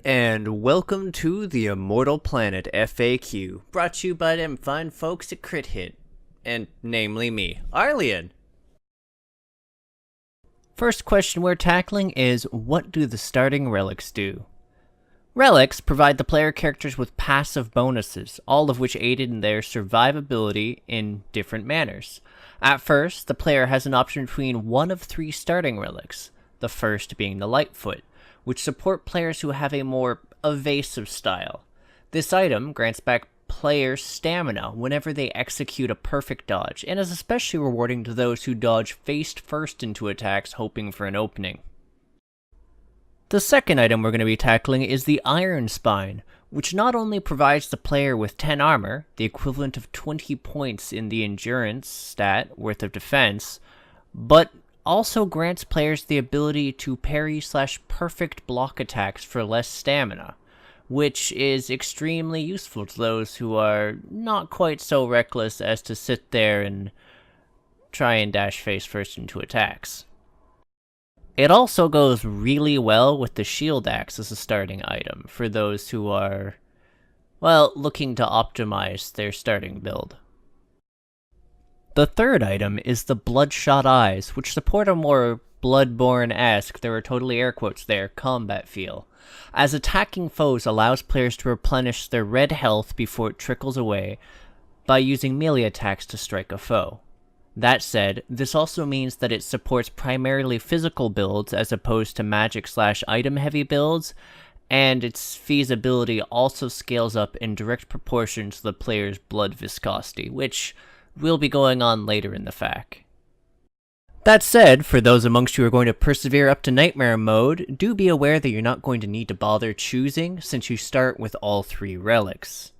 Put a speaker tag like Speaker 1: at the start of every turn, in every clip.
Speaker 1: And welcome to the Immortal Planet FAQ, brought to you by them fine folks at Crit Hit, and namely me, Arlian. First question we're tackling is, what do the starting relics do? Relics provide the player characters with passive bonuses, all of which aided in their survivability in different manners. At first, the player has an option between one of three starting relics, the first being the Lightfoot, which support players who have a more evasive style. This item grants back players stamina whenever they execute a perfect dodge, and is especially rewarding to those who dodge face first into attacks hoping for an opening. The second item we're going to be tackling is the Iron Spine, which not only provides the player with 10 armor, the equivalent of 20 points in the endurance stat worth of defense, but also grants players the ability to parry/perfect block attacks for less stamina, which is extremely useful to those who are not quite so reckless as to sit there and try and dash face first into attacks. It also goes really well with the Shield Axe as a starting item for those who are, well, looking to optimize their starting build. The third item is the Bloodshot Eyes, which support a more Bloodborne-esque, there are totally air quotes there, combat feel, as attacking foes allows players to replenish their red health before it trickles away by using melee attacks to strike a foe. That said, this also means that it supports primarily physical builds as opposed to magic/item heavy builds, and its feasibility also scales up in direct proportion to the player's blood viscosity, which will be going on later in the FAQ. That said, for those amongst you who are going to persevere up to Nightmare mode, do be aware that you're not going to need to bother choosing since you start with all three relics.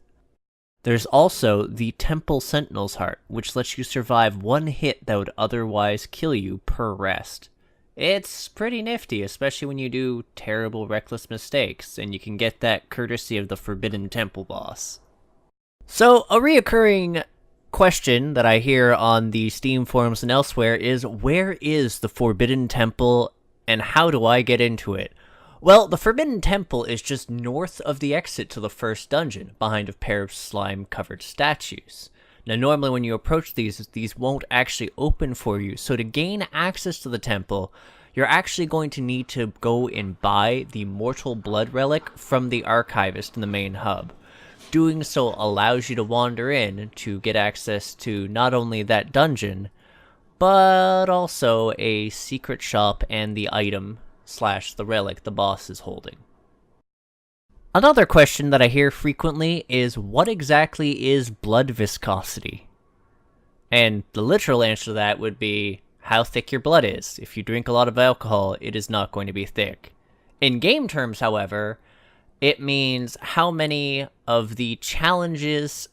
Speaker 1: There's also the Temple Sentinel's Heart, which lets you survive one hit that would otherwise kill you per rest. It's pretty nifty, especially when you do terrible reckless mistakes, and you can get that courtesy of the Forbidden Temple boss. So, a reoccurring question that I hear on the Steam forums and elsewhere is, where is the Forbidden Temple and how do I get into it? Well, the Forbidden Temple is just north of the exit to the first dungeon, behind a pair of slime-covered statues. Now, normally when you approach these won't actually open for you, so to gain access to the temple, you're actually going to need to go and buy the Mortal Blood relic from the Archivist in the main hub. Doing so allows you to wander in to get access to not only that dungeon, but also a secret shop and the item/the relic the boss is holding. Another question that I hear frequently is, what exactly is blood viscosity? And the literal answer to that would be how thick your blood is. If you drink a lot of alcohol, it is not going to be thick. In game terms, however, it means how many of the challenges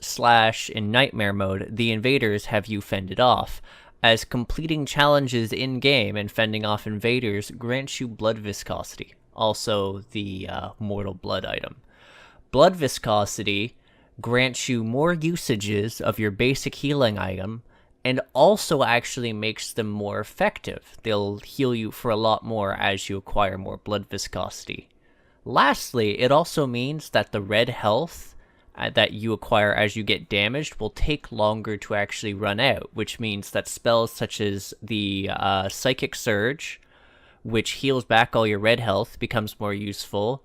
Speaker 1: / in Nightmare mode, the invaders have you fended off, as completing challenges in-game and fending off invaders grants you blood viscosity, also the Mortal Blood item. Blood viscosity grants you more usages of your basic healing item, and also actually makes them more effective. They'll heal you for a lot more as you acquire more blood viscosity. Lastly, it also means that the red health that you acquire as you get damaged will take longer to actually run out, which means that spells such as the Psychic Surge, which heals back all your red health, becomes more useful.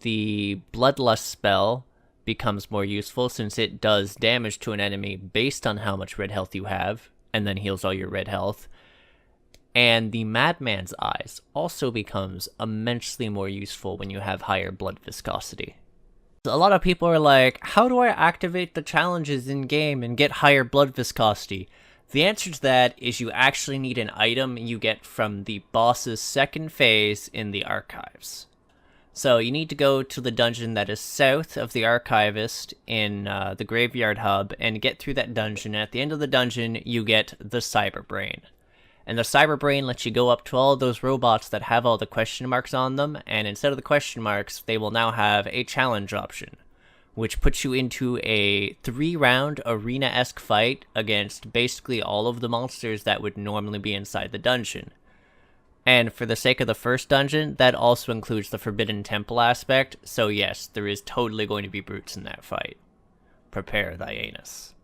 Speaker 1: The Bloodlust spell becomes more useful since it does damage to an enemy based on how much red health you have, and then heals all your red health. And the Madman's Eyes also becomes immensely more useful when you have higher blood viscosity. A lot of people are like, how do I activate the challenges in-game and get higher blood viscosity? The answer to that is you actually need an item you get from the boss's second phase in the Archives. So you need to go to the dungeon that is south of the Archivist in the Graveyard Hub and get through that dungeon. At the end of the dungeon, you get the Cyber Brain. And the Cyber Brain lets you go up to all those robots that have all the question marks on them, and instead of the question marks, they will now have a challenge option, which puts you into a 3-round arena-esque fight against basically all of the monsters that would normally be inside the dungeon. And for the sake of the first dungeon, that also includes the Forbidden Temple aspect, so yes, there is totally going to be brutes in that fight. Prepare thy anus.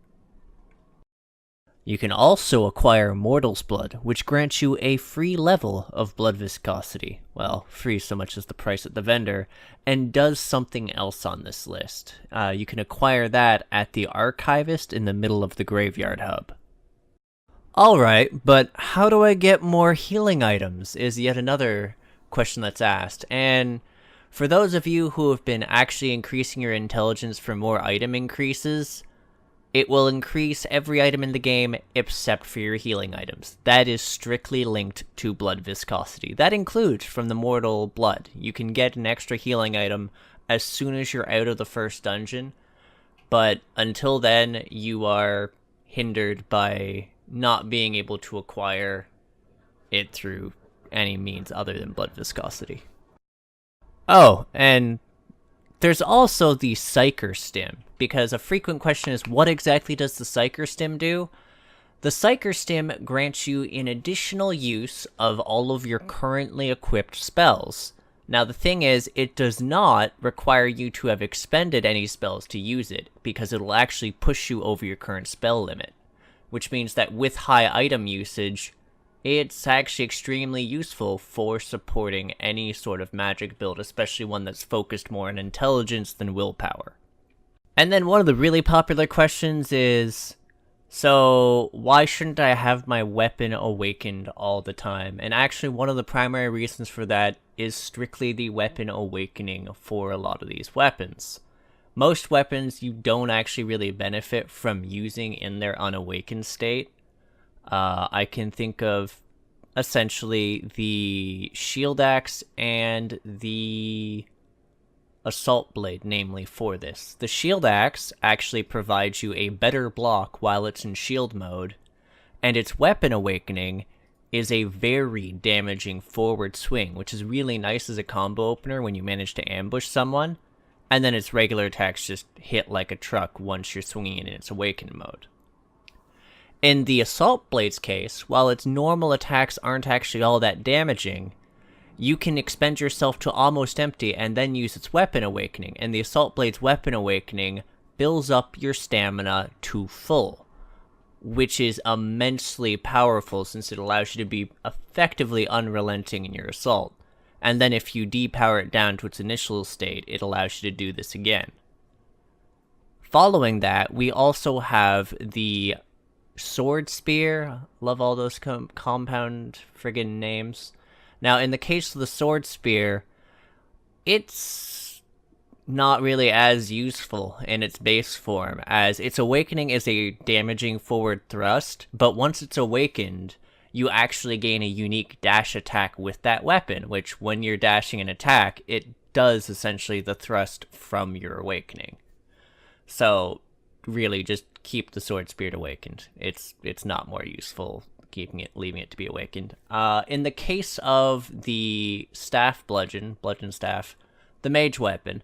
Speaker 1: You can also acquire Mortal's Blood, which grants you a free level of blood viscosity. Well, free so much as the price at the vendor, and does something else on this list. You can acquire that at the Archivist in the middle of the Graveyard Hub. Alright, but how do I get more healing items is yet another question that's asked, and for those of you who have been actually increasing your intelligence for more item increases, it will increase every item in the game except for your healing items. That is strictly linked to blood viscosity. That includes from the Mortal Blood. You can get an extra healing item as soon as you're out of the first dungeon, but until then, you are hindered by not being able to acquire it through any means other than blood viscosity. Oh, and there's also the Psyker Stim, because a frequent question is, what exactly does the Psyker Stim do? The Psyker Stim grants you an additional use of all of your currently equipped spells. Now the thing is, it does not require you to have expended any spells to use it, because it'll actually push you over your current spell limit, which means that with high item usage, it's actually extremely useful for supporting any sort of magic build, especially one that's focused more on intelligence than willpower. And then one of the really popular questions is, so why shouldn't I have my weapon awakened all the time? And actually one of the primary reasons for that is strictly the weapon awakening for a lot of these weapons. Most weapons you don't actually really benefit from using in their unawakened state. I can think of essentially the Shield Axe and the Assault Blade, namely, for this. The Shield Axe actually provides you a better block while it's in shield mode, and its weapon awakening is a very damaging forward swing, which is really nice as a combo opener when you manage to ambush someone, and then its regular attacks just hit like a truck once you're swinging in its awakened mode. In the Assault Blade's case, while its normal attacks aren't actually all that damaging, you can expend yourself to almost empty and then use its weapon awakening, and the Assault Blade's weapon awakening builds up your stamina to full, which is immensely powerful since it allows you to be effectively unrelenting in your assault. And then if you depower it down to its initial state, it allows you to do this again. Following that, we also have the Sword Spear. Love all those compound friggin' names. Now, in the case of the Sword Spear, it's not really as useful in its base form, as its awakening is a damaging forward thrust, but once it's awakened, you actually gain a unique dash attack with that weapon, which when you're dashing an attack, it does essentially the thrust from your awakening. So, really, just keep the Sword Spear awakened. It's not more useful leaving it to be awakened. In the case of the staff bludgeon staff, the mage weapon,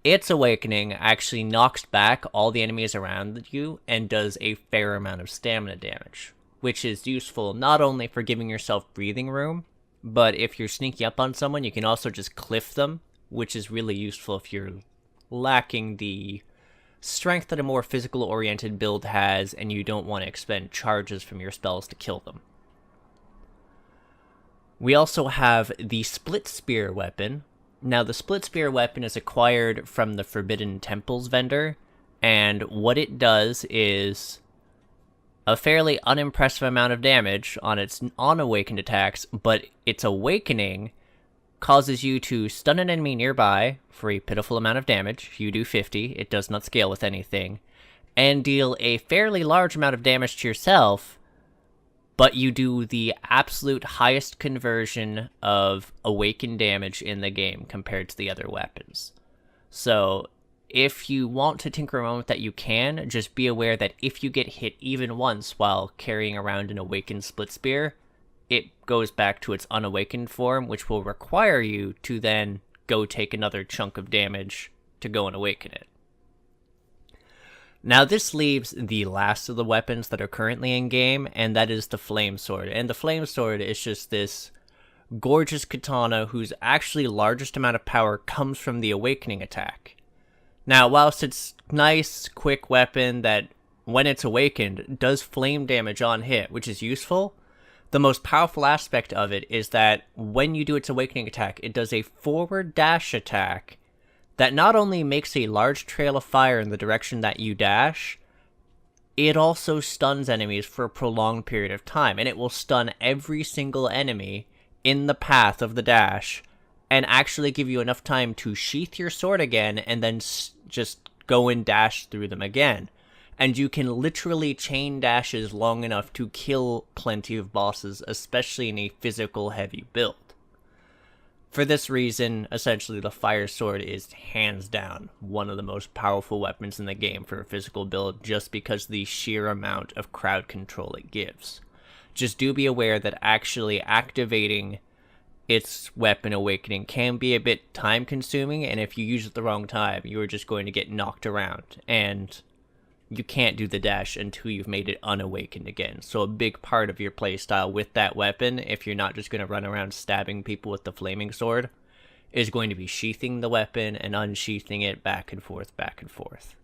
Speaker 1: its awakening actually knocks back all the enemies around you and does a fair amount of stamina damage, which is useful not only for giving yourself breathing room, but if you're sneaking up on someone, you can also just cliff them, which is really useful if you're lacking the strength that a more physical-oriented build has, and you don't want to expend charges from your spells to kill them. We also have the Split Spear weapon. Now, the Split Spear weapon is acquired from the Forbidden Temples vendor, and what it does is a fairly unimpressive amount of damage on its unawakened attacks, but its awakening causes you to stun an enemy nearby for a pitiful amount of damage. You do 50, it does not scale with anything, and deal a fairly large amount of damage to yourself, but you do the absolute highest conversion of awakened damage in the game compared to the other weapons. So, if you want to tinker around with that, you can. Just be aware that if you get hit even once while carrying around an awakened Split Spear, it goes back to its unawakened form, which will require you to then go take another chunk of damage to go and awaken it. Now this leaves the last of the weapons that are currently in game, and that is the Flame Sword. And the Flame Sword is just this gorgeous katana whose actually largest amount of power comes from the awakening attack. Now, whilst it's nice, quick weapon that, when it's awakened, does flame damage on hit, which is useful, the most powerful aspect of it is that when you do its awakening attack, it does a forward dash attack that not only makes a large trail of fire in the direction that you dash, it also stuns enemies for a prolonged period of time, and it will stun every single enemy in the path of the dash, and actually give you enough time to sheath your sword again, and then just go and dash through them again. And you can literally chain dashes long enough to kill plenty of bosses, especially in a physical heavy build. For this reason, essentially the fire sword is hands down one of the most powerful weapons in the game for a physical build, just because of the sheer amount of crowd control it gives. Just do be aware that actually activating its weapon awakening can be a bit time consuming, and if you use it at the wrong time, you are just going to get knocked around, and you can't do the dash until you've made it unawakened again. So a big part of your playstyle with that weapon, if you're not just going to run around stabbing people with the flaming sword, is going to be sheathing the weapon and unsheathing it back and forth, back and forth.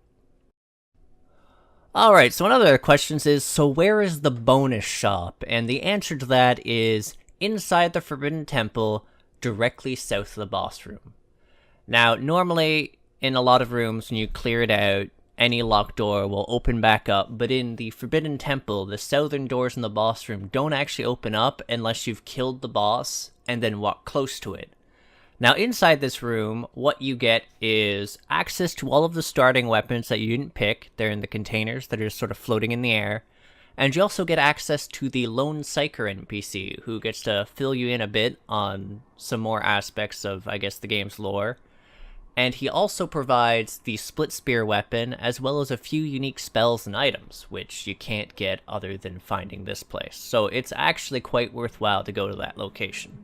Speaker 1: Alright, so one of the questions is, so where is the bonus shop? And the answer to that is inside the Forbidden Temple, directly south of the boss room. Now, normally, in a lot of rooms, when you clear it out, any locked door will open back up, but in the Forbidden Temple, the southern doors in the boss room don't actually open up unless you've killed the boss and then walk close to it. Now, inside this room, what you get is access to all of the starting weapons that you didn't pick. They're in the containers that are just sort of floating in the air. And you also get access to the Lone Psyker NPC, who gets to fill you in a bit on some more aspects of, I guess, the game's lore. And he also provides the Split Spear weapon, as well as a few unique spells and items, which you can't get other than finding this place. So it's actually quite worthwhile to go to that location.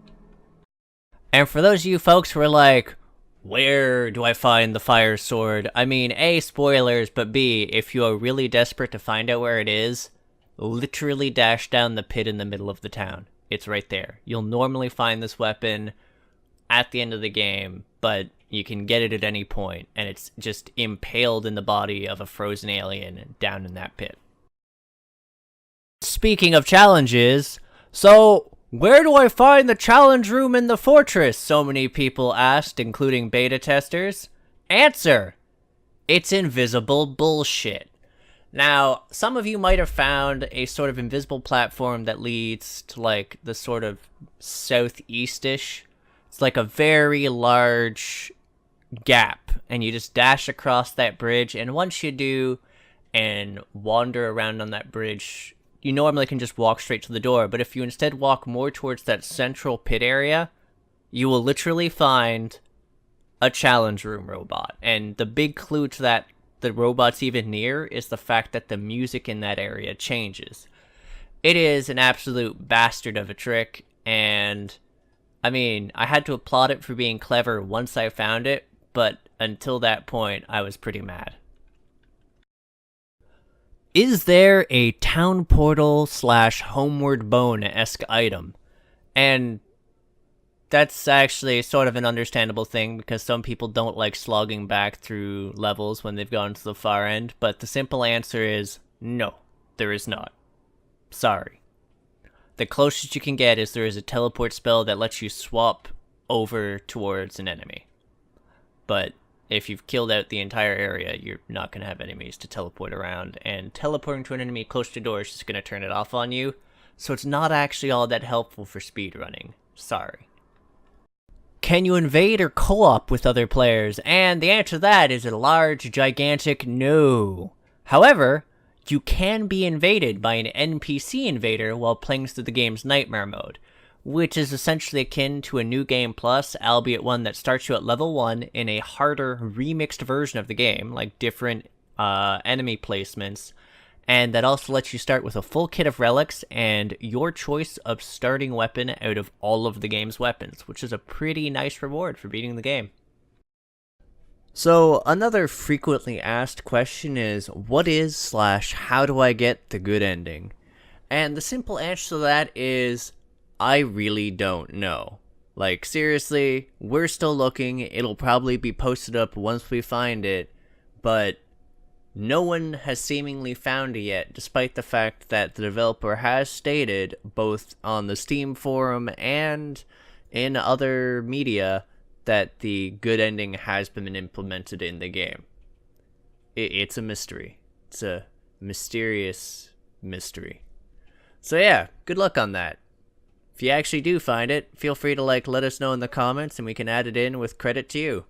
Speaker 1: And for those of you folks who are like, where do I find the fire sword? I mean, A, spoilers, but B, if you are really desperate to find out where it is, literally dash down the pit in the middle of the town. It's right there. You'll normally find this weapon at the end of the game, but you can get it at any point, and it's just impaled in the body of a frozen alien down in that pit. Speaking of challenges, so where do I find the challenge room in the fortress? So many people asked, including beta testers. Answer: it's invisible bullshit. Now, some of you might have found a sort of invisible platform that leads to, like, the sort of southeast-ish. It's like a very large gap, and you just dash across that bridge, and once you do and wander around on that bridge, you normally can just walk straight to the door, but if you instead walk more towards that central pit area, you will literally find a challenge room robot. And the big clue to that the robot's even near is the fact that the music in that area changes. It is an absolute bastard of a trick, and I mean, I had to applaud it for being clever once I found it, but until that point, I was pretty mad. Is there a town portal / homeward bone-esque item? And that's actually sort of an understandable thing, because some people don't like slogging back through levels when they've gone to the far end, but the simple answer is no, there is not. Sorry. The closest you can get is there is a teleport spell that lets you swap over towards an enemy. But if you've killed out the entire area, you're not going to have enemies to teleport around, and teleporting to an enemy close to the door is just going to turn it off on you, so it's not actually all that helpful for speedrunning. Sorry. Can you invade or co-op with other players? And the answer to that is a large, gigantic no. However, you can be invaded by an NPC invader while playing through the game's Nightmare mode, which is essentially akin to a New Game Plus, albeit one that starts you at level 1 in a harder, remixed version of the game, like different enemy placements, and that also lets you start with a full kit of relics and your choice of starting weapon out of all of the game's weapons, which is a pretty nice reward for beating the game. So, another frequently asked question is, what is / how do I get the good ending? And the simple answer to that is, I really don't know. Like, seriously, we're still looking. It'll probably be posted up once we find it, but no one has seemingly found it yet, despite the fact that the developer has stated, both on the Steam forum and in other media, that the good ending has been implemented in the game. It's a mystery. It's a mysterious mystery. So yeah, good luck on that. If you actually do find it, feel free to let us know in the comments and we can add it in with credit to you.